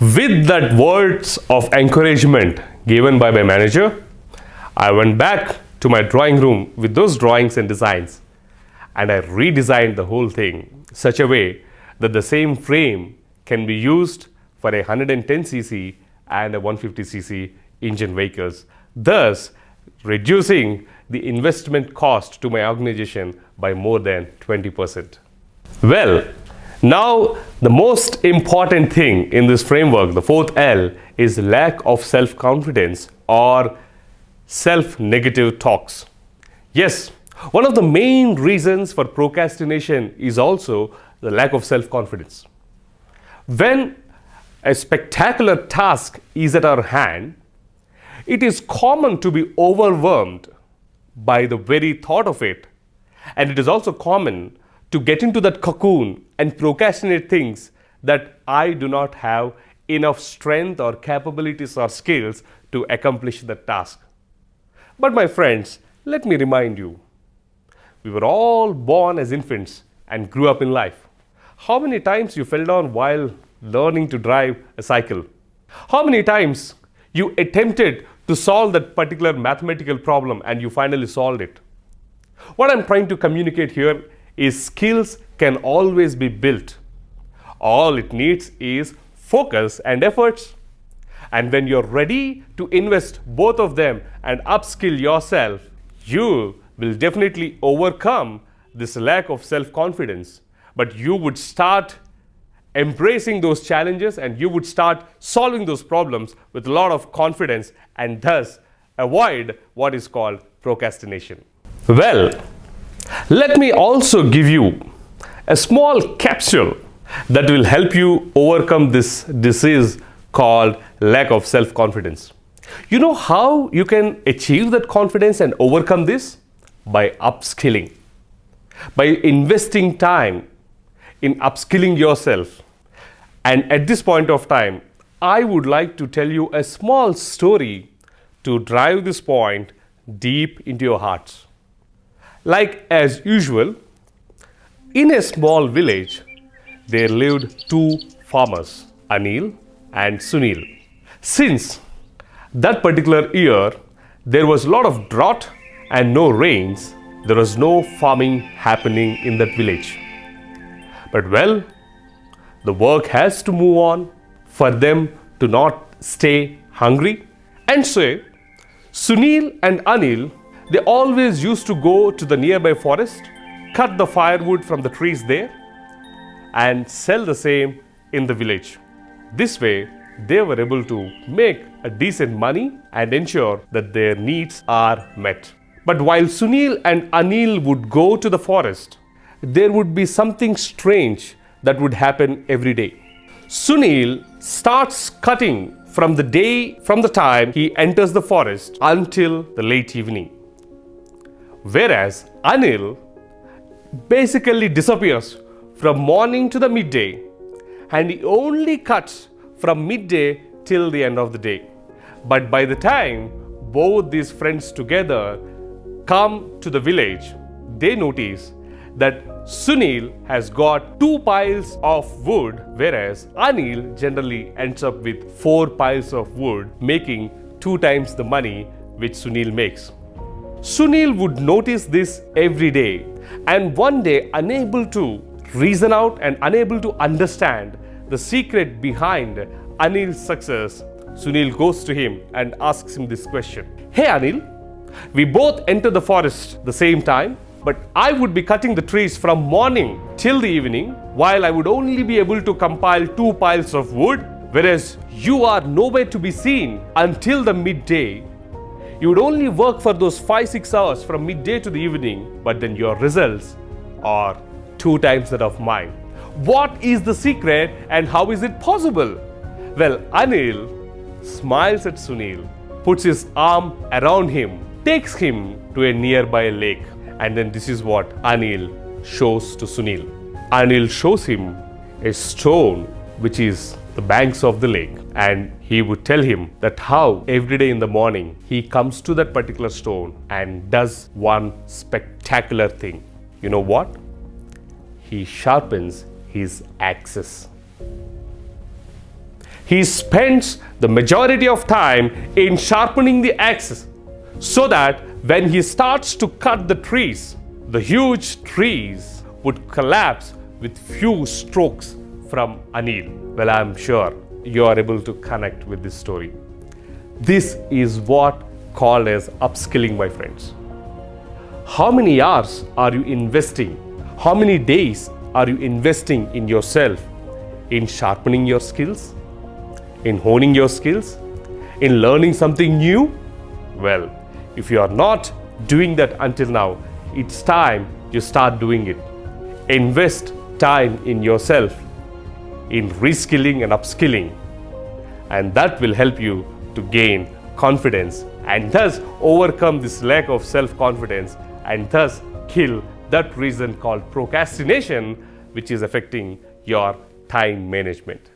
With that words of encouragement given by my manager, I went back to my drawing room with those drawings and designs, and I redesigned the whole thing such a way that the same frame can be used for a 110cc and a 150cc engine vehicles, thus reducing the investment cost to my organization by more than 20%. Well, now the most important thing in this framework, the fourth L, is lack of self-confidence or self-negative talks. Yes, one of the main reasons for procrastination is also the lack of self-confidence. When a spectacular task is at our hand, it is common to be overwhelmed by the very thought of it, and it is also common to get into that cocoon and procrastinate things that I do not have enough strength or capabilities or skills to accomplish the task. But my friends, let me remind you, we were all born as infants and grew up in life. How many times you fell down while learning to drive a cycle? How many times you attempted to solve that particular mathematical problem and you finally solved it? What I'm trying to communicate here is skills can always be built. All it needs is focus and efforts. And when you're ready to invest both of them and upskill yourself, you will definitely overcome this lack of self-confidence. But you would start embracing those challenges and you would start solving those problems with a lot of confidence and thus avoid what is called procrastination. Well, let me also give you a small capsule that will help you overcome this disease called lack of self-confidence. You know how you can achieve that confidence and overcome this? By upskilling, by investing time in upskilling yourself. And at this point of time, I would like to tell you a small story to drive this point deep into your hearts. Like as usual, in a small village, there lived two farmers, Anil and Sunil. Since that particular year, there was a lot of drought and no rains, there was no farming happening in that village. But well, the work has to move on for them to not stay hungry. And so, Sunil and Anil, they always used to go to the nearby forest, cut the firewood from the trees there and sell the same in the village. This way, they were able to make a decent money and ensure that their needs are met. But while Sunil and Anil would go to the forest, there would be something strange that would happen every day. Sunil starts cutting from the time he enters the forest until the late evening. Whereas Anil basically disappears from morning to the midday, and he only cuts from midday till the end of the day. But by the time both these friends together come to the village, they notice that Sunil has got 2 piles of wood, whereas Anil generally ends up with 4 piles of wood, making 2 times the money which Sunil makes. Sunil would notice this every day, and one day, unable to reason out and unable to understand the secret behind Anil's success, Sunil goes to him and asks him this question. Hey Anil, we both enter the forest the same time, but I would be cutting the trees from morning till the evening, while I would only be able to compile 2 piles of wood, whereas you are nowhere to be seen until the midday. You would only work for those 5-6 hours from midday to the evening, but then your results are 2 times that of mine. What is the secret and how is it possible? Well, Anil smiles at Sunil, puts his arm around him, takes him to a nearby lake, and then this is what Anil shows to Sunil. Anil shows him a stone which is the banks of the lake, and he would tell him that how every day in the morning he comes to that particular stone and does one spectacular thing. You know what? He sharpens his axes. he spends the majority of time in sharpening the axe so that when he starts to cut the trees, the huge trees would collapse with few strokes from Anil. Well, I'm sure you are able to connect with this story. This is what called as upskilling, my friends. How many hours are you investing? How many days are you investing in yourself, in sharpening your skills, in honing your skills, in learning something new? Well, if you are not doing that until now, it's time you start doing it. Invest time in yourself, in reskilling and upskilling, and that will help you to gain confidence and thus overcome this lack of self-confidence and thus kill that reason called procrastination, which is affecting your time management.